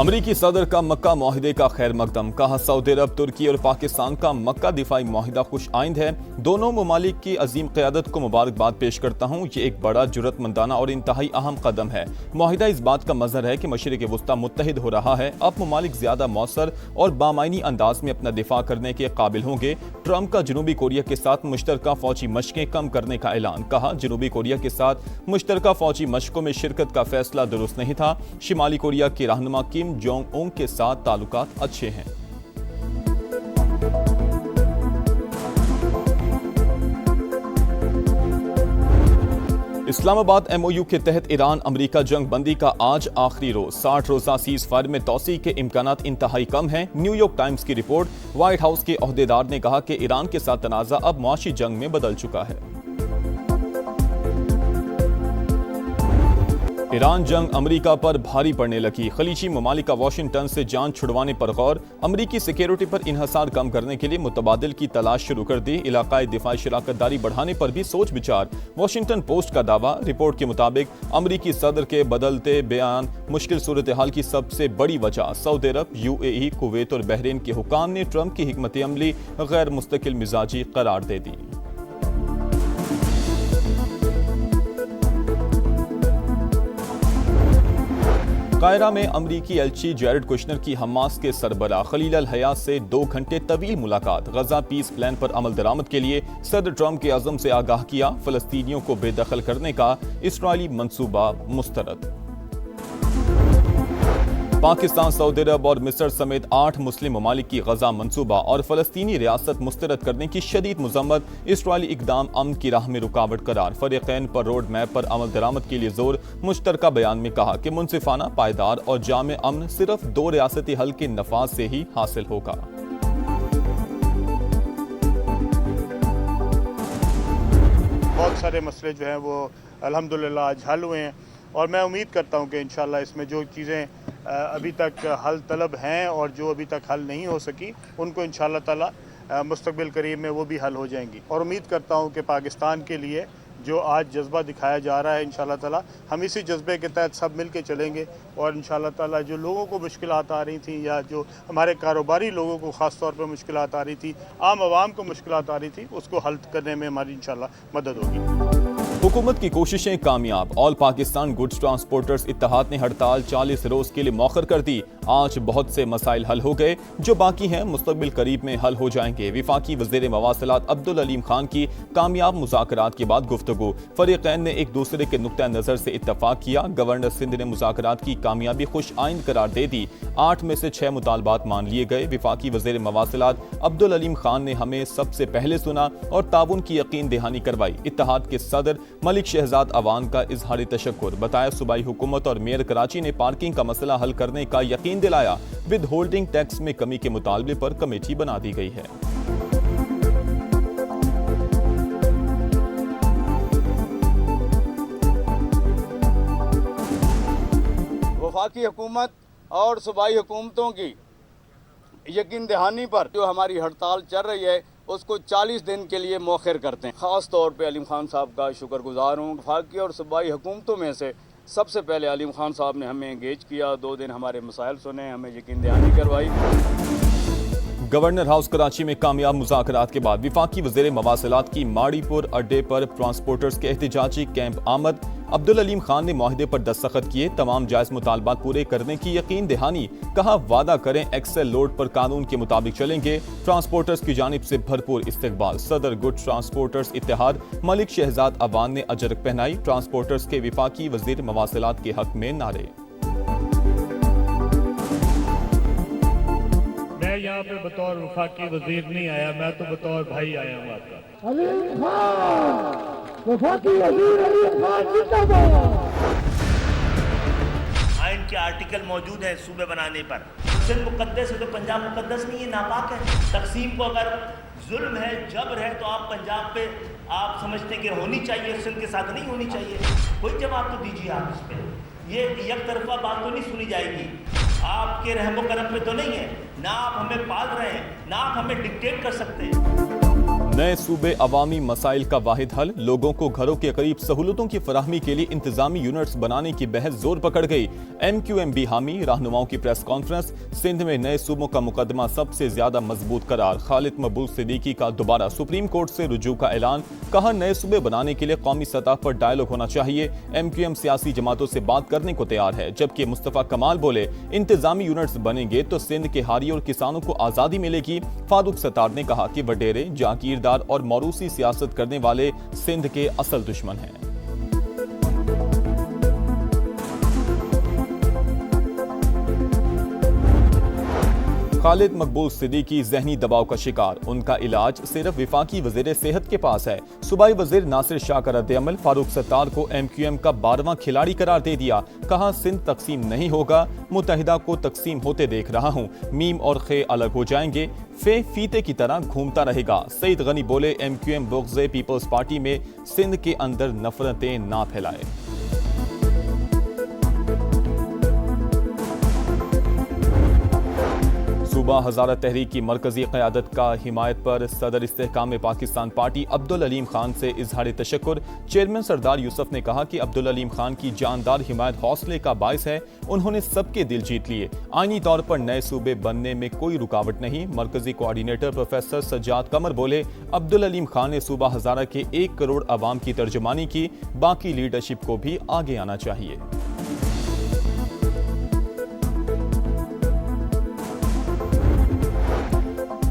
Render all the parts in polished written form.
अमरीकी सदर का मक्का मुआहिदे का खैर मकदम। कहा सऊदी अरब, तुर्की और पाकिस्तान का मक्का दिफाई मुआहिदा खुश आइंद है। दोनों ममालिक की अजीम क़यादत को मुबारकबाद पेश करता हूँ। ये एक बड़ा जुर्रतमंदाना और इंतहाई अहम कदम है। मुआहिदा इस बात का मजहर है कि मशरिक़ वस्ता मुत्तहिद हो रहा है। अब ममालिक ज्यादा मौसर और बामायनी अंदाज में अपना दिफा करने के काबिल होंगे। ट्रंप का जनूबी कोरिया के साथ मुश्तरका फौजी मशकें कम करने का ऐलान। कहा जनूबी कोरिया के साथ मुश्तरका फौजी मशकों में शिरकत का फैसला दुरुस्त नहीं था। शिमाली कोरिया के रहनुमा किम जोंग उंग के साथ ताल्लुकात अच्छे हैं। इस्लामाबाद MOU के तहत ईरान अमरीका जंग बंदी का आज आखिरी रोज। 60 रोजा सीज फायर में तोसी के इम्कानात इंतहाई कम हैं। न्यूयॉर्क टाइम्स की रिपोर्ट। व्हाइट हाउस के ओहदेदार ने कहा कि ईरान के साथ तनाज़ा अब मुआशी जंग में बदल चुका है। ईरान जंग अमरीका पर भारी पड़ने लगी। खलीजी ममालिक का वाशिंगटन से जान छुड़वाने पर गौर। अमरीकी सिक्योरिटी पर इन्हसार कम करने के लिए मुतबादिल की तलाश शुरू कर दी। इलाकाई दिफाई शराकतदारी बढ़ाने पर भी सोच विचार। वाशिंगटन पोस्ट का दावा। रिपोर्ट के मुताबिक अमरीकी सदर के बदलते बयान मुश्किल सूरत हाल की सबसे बड़ी वजह सऊदी अरब, UAE, कुवैत और बहरीन के हुकाम ने ट्रंप की हिकमत अमली गैर मुस्तकिल मिजाजी करार दे दी। कायरा में अमरीकी एलची जैरेड कुशनर की हमास के सरबरा खलील अल हया से 2 घंटे तवील मुलाकात। गजा पीस प्लान पर अमल दरामद के लिए सदर ट्रंप के अज़म से आगाह किया। फलस्तीनियों को बेदखल करने का इस्राइली मंसूबा मुस्तरद। पाकिस्तान, सऊदी अरब और मिस्र समेत 8 मुस्लिम ममालिक की गजा मंसूबा और फलस्तीनी रियासत मुस्तरद करने की शदीद मुजम्मत। इस्राइली इकदाम अमन की राह में रुकावट करार। फरीक़ैन पर रोड मैप पर अमल दरामद के लिए जोर। मुश्तरका बयान में कहा कि मुनसिफाना, पायदार और जामे अमन सिर्फ 2 रियासती हल के नफाज से ही हासिल होगा। बहुत सारे मसले जो हैं वो अल्हम्दुलिल्लाह आज हल हुए हैं और मैं उम्मीद करता हूँ कि इंशाल्लाह इसमें जो चीज़ें अभी तक हल तलब हैं और जो अभी तक हल नहीं हो सकी उनको इंशाल्लाह ताला मुस्तक़बिल करीब में वो भी हल हो जाएंगी। और उम्मीद करता हूँ कि पाकिस्तान के लिए जो आज जज्बा दिखाया जा रहा है इंशाल्लाह ताला हम इसी जज्बे के तहत सब मिल के चलेंगे और इंशाल्लाह ताला जो लोगों को मुश्किलात आ रही थी या जो हमारे कारोबारी लोगों को ख़ास तौर पर मुश्किलात आ रही थी, आम आवाम को मुश्किलात आ रही थी, उसको हल करने में हमारी इंशाल्लाह मदद होगी। हुकूमत की कोशिशें कामयाब। ऑल पाकिस्तान गुड्स ट्रांसपोर्टर्स इत्तेहाद ने हड़ताल 40 रोज के लिए मौखर कर दी। आज बहुत से मसाइल हल हो गए, जो बाकी हैं मुस्तकबिल करीब में हल हो जाएंगे। विफाकी वज़ीर मवासिलात अब्दुल अलीम खान की कामयाब मुज़ाकरात के बाद गुफ्तगू। फरीक़ैन ने एक दूसरे के नुक्ता नज़र से इत्तफाक किया। गवर्नर सिंध ने मुज़ाकरात की कामयाबी खुश आइंद करार दे दी। 8 में से 6 मुतालबात मान लिए गए। विफाकी वज़ीर मवासिलात अब्दुल अलीम खान ने हमें सबसे पहले सुना और ताउन की यकीन दहानी करवाई। इत्तेहाद के सदर मलिक शहजाद अवान का इजहारी तशक्कुर। बताया सूबाई हुकूमत और मेयर कराची ने पार्किंग का मसला हल करने का यकीन दिलाया। विद होल्डिंग टैक्स में कमी के मुतालबे पर कमेटी बना दी गई है। वफाकी हुकूमत और सूबाई हुकूमतों की यकीन दहानी पर जो हमारी हड़ताल चल रही है उसको 40 दिन के लिए मौखर करते हैं। ख़ास तौर पे अलीम खान साहब का शुक्रगुजार हूँ। वफाकी और सूबाई हुकूमतों में से सबसे पहले अलीम खान साहब ने हमें एंगेज किया, 2 दिन हमारे मसाइल सुने, हमें यकीन दहानी करवाई। गवर्नर हाउस कराची में कामयाब मुज़ाकरात के बाद विफाकी वज़ीर मवासिलात की माड़ीपुर अड्डे पर ट्रांसपोर्टर्स के एहतिजाजी कैंप आमद। अब्दुल अलीम खान ने मुआहिदे पर दस्तखत किए। तमाम जायज़ मुतालबात पूरे करने की यकीन दहानी। कहा वादा करें एक्सेल लोड पर कानून के मुताबिक चलेंगे। ट्रांसपोर्टर्स की जानिब से भरपूर इस्तकबाल। सदर गुड ट्रांसपोर्टर्स इत्तेहाद मलिक शहजाद अवान ने अजरक पहनाई। ट्रांसपोर्टर्स के विफाकी वज़ीर मवासिलात के हक में नारे। मैं यहाँ पे बतौर वफाकी वजीर नहीं आया, मैं तो बतौर भाई आया हूँ आपका। आइन के आर्टिकल मौजूद है सूबे बनाने पर। सिंध मुकद्दस है तो पंजाब मुकद्दस नहीं है, नापाक है। तकसीम को अगर जुल्म है, जबर है तो आप पंजाब पे आप समझते कि होनी चाहिए, सिंध के साथ नहीं होनी चाहिए। कोई जवाब तो दीजिए आप इस पे। ये एक तरफा बात तो नहीं सुनी जाएगी। आपके रहमो करम पे तो नहीं है, ना आप हमें पाल रहे हैं, ना आप हमें डिक्टेट कर सकते हैं। नए सूबे अवामी मसाइल का वाहिद हल, लोगों को घरों के करीब सहूलतों की फराहमी के लिए इंतजामी यूनिट्स बनाने की बहस जोर पकड़ गई। MQMB हामी, रहनुमाओं की प्रेस कॉन्फ्रेंस। सिंध में नए सूबों का मुकदमा सबसे ज्यादा मजबूत करार, खालिद मकबूल सिद्दीकी का दोबारा सुप्रीम कोर्ट से रुजू का ऐलान। कहा नए सूबे बनाने के लिए कौमी सतह पर डायलॉग होना चाहिए। MQM सियासी जमातों से बात करने को तैयार है, जबकि मुस्तफा कमाल बोले इंतजामी यूनिट्स बनेंगे तो सिंध के हारी और किसानों को आजादी मिलेगी। फारूक सत्तार ने कहा कि वडेरे, जागीरदार और मौरूसी सियासत करने वाले सिंध के असल दुश्मन हैं। खालिद मकबूल सिद्दीकी ज़हनी दबाव का शिकार, उनका इलाज सिर्फ विफाकी वज़ीर सेहत के पास है। सूबाई वज़ीर नासिर शाह का रद्द-ए-अमल, फारूक सत्तार को MQM का 12वां खिलाड़ी करार दे दिया। कहा सिंध तकसीम नहीं होगा, मुत्तहिदा को तकसीम होते देख रहा हूँ। मीम और खे अलग हो जाएंगे, फे फीते की तरह घूमता रहेगा। सईद गनी बोले MQM बुग़्ज़ पीपल्स पार्टी में सिंध के अंदर नफरतें ना फैलाए। सूबा हज़ारा तहरीक की मरकजी क़यादत का हिमायत पर सदर इस्तेहकाम पाकिस्तान पार्टी अब्दुल अलीम खान से इजहार तशक्कुर। चेयरमैन सरदार यूसुफ ने कहा कि अब्दुल अलीम खान की जानदार हिमायत हौसले का बायस है, उन्होंने सबके दिल जीत लिए। आईनी तौर पर नए सूबे बनने में कोई रुकावट नहीं। मरकजी कोऑर्डिनेटर प्रोफेसर सज्जाद कमर बोले अब्दुल अलीम खान ने सूबा हज़ारा के 1 करोड़ अवाम की तर्जुमानी की, बाकी लीडरशिप को भी आगे आना चाहिए।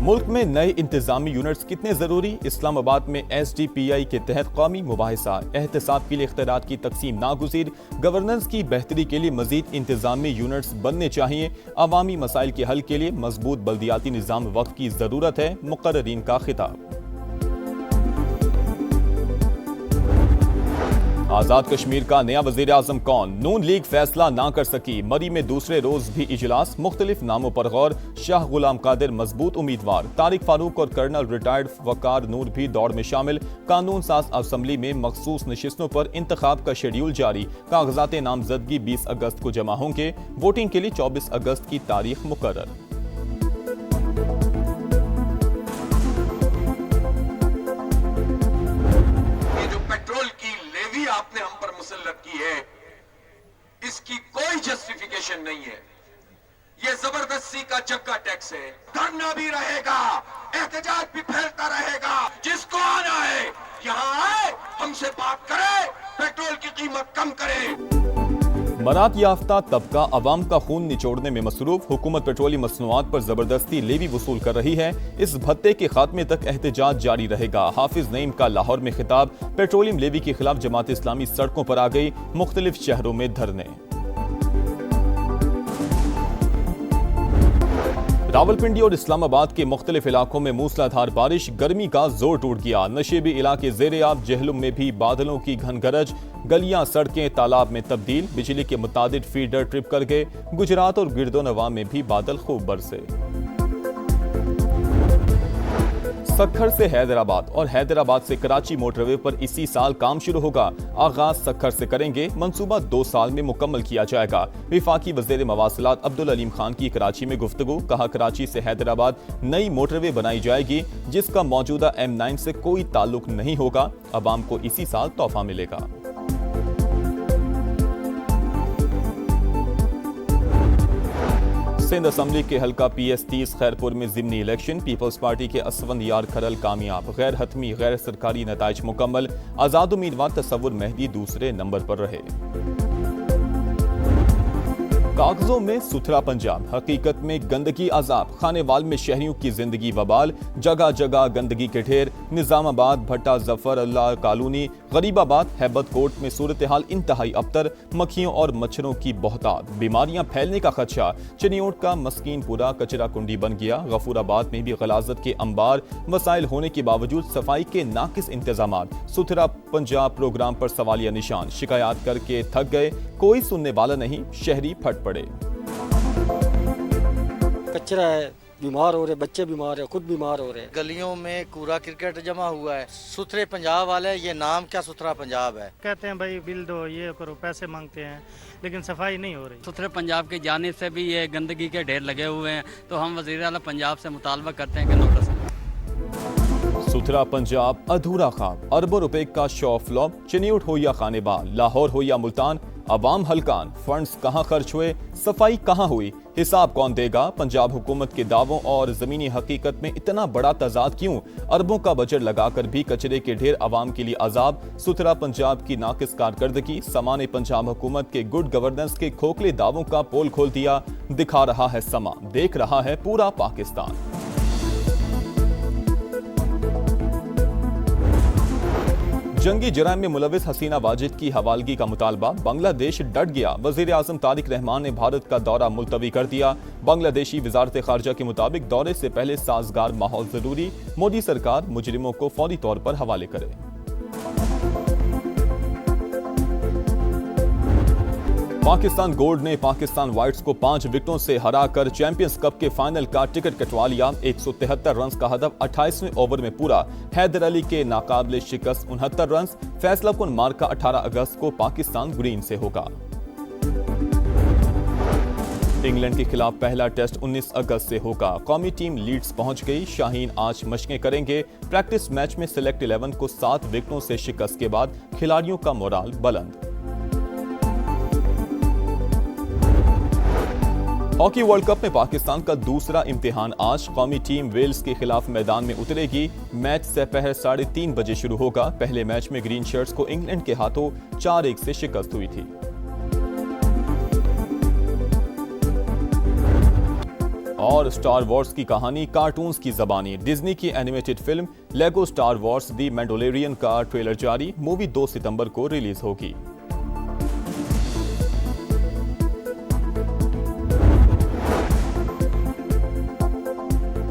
मुल्क में नए इंतजामी यूनिट्स कितने जरूरी, इस्लामाबाद में SDPI के तहत कौमी मुबाहिसा। एहतसाब के लिए इख्तियारात की तकसीम नागुज़ीर, गवर्नेंस की बेहतरी के लिए मजीद इंतजामी यूनिट्स बनने चाहिए। अवामी मसाइल के हल के लिए मजबूत बल्दियाती निज़ाम वक्त की जरूरत है, मुकर्रीन का खिताब। आजाद कश्मीर का नया वजीर आजम कौन, नून लीग फैसला ना कर सकी। मरी में दूसरे रोज भी इजलास, मुख्तलिफ नामों पर गौर। शाह गुलाम कादिर मजबूत उम्मीदवार, तारिक फारूक और कर्नल रिटायर्ड वकार नूर भी दौड़ में शामिल। कानून साज असम्बली में मखसूस नशिस्तों पर इंतखाब का शेड्यूल जारी। कागजात नामजदगी 20 अगस्त को जमा होंगे, वोटिंग के लिए 24 अगस्त की तारीख मुकर्रर। आपने हम पर मुसल्लत की है, इसकी कोई जस्टिफिकेशन नहीं है। ये जबरदस्ती का जग्गा टैक्स है। धरना भी रहेगा, एहतजाज भी फैलता रहेगा। जिसको आना है यहाँ आए, हमसे बात करे, पेट्रोल की कीमत कम करे। मरात याफ्ता तबका अवाम का खून निचोड़ने में मसरूफ। हुकूमत पेट्रोलियम मसनूआत पर जबरदस्ती लेवी वसूल कर रही है। इस भत्ते के खात्मे तक एहतजाज जारी रहेगा। हाफिज नईम का लाहौर में खिताब। पेट्रोलियम लेवी के खिलाफ जमात इस्लामी सड़कों पर आ गई, मुख्तलिफ शहरों में धरने। रावलपिंडी और इस्लामाबाद के मुख्तलिफ इलाकों में मूसलाधार बारिश, गर्मी का जोर टूट गया। नशेबी इलाके ज़ेरे-आब, जहलुम में भी बादलों की घन गरज। गलियां सड़कें तालाब में तब्दील, बिजली के मुतादिद फीडर ट्रिप कर गए। गुजरात और गिरदोनवा में भी बादल खूब बरसे। सक्खर से हैदराबाद और हैदराबाद से कराची मोटरवे पर इसी साल काम शुरू होगा। आगाज सक्खर से करेंगे, मंसूबा 2 साल में मुकम्मल किया जाएगा। विफाकी वज़ीर मवासिलात अब्दुल अलीम खान की कराची में गुफ्तगू। कहा कराची से हैदराबाद नई मोटरवे बनाई जाएगी, जिसका मौजूदा M9 से कोई ताल्लुक नहीं होगा। अवाम को इसी साल तोहफा मिलेगा। सिंध असम्बली के हल्का PS30 खैरपुर में ज़िमनी इलेक्शन। पीपल्स पार्टी के असवन यार खरल कामयाब, गैर हतमी गैर सरकारी नताइज मुकम्मल। आज़ाद उम्मीदवार तसव्वुर मेहदी दूसरे नंबर पर रहे। कागजों में सुथरा पंजाब, हकीकत में गंदगी अजाब। खानेवाल में शहरियों की जिंदगी वबाल, जगह जगह गंदगी के ढेर। निजामाबाद, भट्टा जफर अल्लाह कॉलोनी, गरीबाबाद, हैबत कोट में सूरत हाल इंतहाई अबतर। मक्खियों और मच्छरों की बहुतात, बीमारियां फैलने का खदशा। चिनियोट का मस्कीनपुरा कचरा कुंडी बन गया। गफूराबाद में भी गलाजत के अंबार, वसाइल होने के बावजूद सफाई के नाकिस इंतजाम। सुथरा पंजाब प्रोग्राम पर सवालिया निशान, शिकायत करके थक गए, कोई सुनने वाला नहीं, शहरी फट पड़े। कचरा है, बीमार हो रहे, बच्चे बीमार है, खुद बीमार हो रहे। गलियों में कूड़ा क्रिकेट जमा हुआ है। सुथरे पंजाब वाले, ये नाम क्या सुथरा पंजाब है। कहते हैं भाई बिल दो, ये करो, पैसे मांगते हैं, लेकिन सफाई नहीं हो रही। सुथरे पंजाब की जानिब से भी ये गंदगी के ढेर लगे हुए हैं, तो हम वज़ीर आला पंजाब से मुतालबा करते हैं कि नोटिस सुथरा पंजाब अधूरा ख्वाब, अरबों रुपए का शो फ्लॉप, चिन्यूट हो या खानेबाल, लाहौर हो या मुल्तान, अवाम हलकान, फंड्स कहां खर्च हुए, सफाई कहां हुई, हिसाब कौन देगा। पंजाब हुकूमत के दावों और जमीनी हकीकत में इतना बड़ा तजाद क्यों। अरबों का बजट लगाकर भी कचरे के ढेर अवाम के लिए अजाब। सुथरा पंजाब की नाकिस कारकर्दगी, सामान पंजाब हुकूमत के गुड गवर्नेंस के खोखले दावों का पोल खोल दिया। दिखा रहा है समा, देख रहा है पूरा पाकिस्तान। जंगी जराइम में मुलविस हसीना वाजिद की हवालगी का मुतालबा, बांग्लादेश डट गया। वजीर आजम तारिक रहमान ने भारत का दौरा मुलतवी कर दिया। बांग्लादेशी वजारत खारजा के मुताबिक दौरे से पहले साजगार माहौल जरूरी, मोदी सरकार मुजरिमों को फौरी तौर पर हवाले करे। पाकिस्तान गोल्ड ने पाकिस्तान व्हाइट्स को 5 विकेटों से हराकर चैंपियंस कप के फाइनल का टिकट कटवा लिया। 173 रन का हदफ 28वें ओवर में पूरा। हैदर अली के नाकाबिले शिकस्त 69 रन। फैसलाकुन मार्का 18 अगस्त को पाकिस्तान ग्रीन से होगा। इंग्लैंड के खिलाफ पहला टेस्ट 19 अगस्त से होगा। कौमी टीम लीड्स पहुंच गई। शाहीन आज मशकें करेंगे। प्रैक्टिस मैच में सिलेक्ट 11 को 7 विकेटों से शिकस्त के बाद खिलाड़ियों का मोराल बुलंद। हॉकी वर्ल्ड कप में पाकिस्तान का दूसरा इम्तिहान आज। कौमी टीम वेल्स के खिलाफ मैदान में उतरेगी। मैच दोपहर 3:30 बजे शुरू होगा। पहले मैच में ग्रीन शर्ट्स को इंग्लैंड के हाथों 4-1 से शिकस्त हुई थी। और स्टार वॉर्स की कहानी कार्टून्स की ज़बानी। डिज्नी की एनिमेटेड फिल्म लेगो स्टार वॉर्स दी मैंडोलरियन का ट्रेलर जारी। मूवी 2 सितंबर को रिलीज होगी।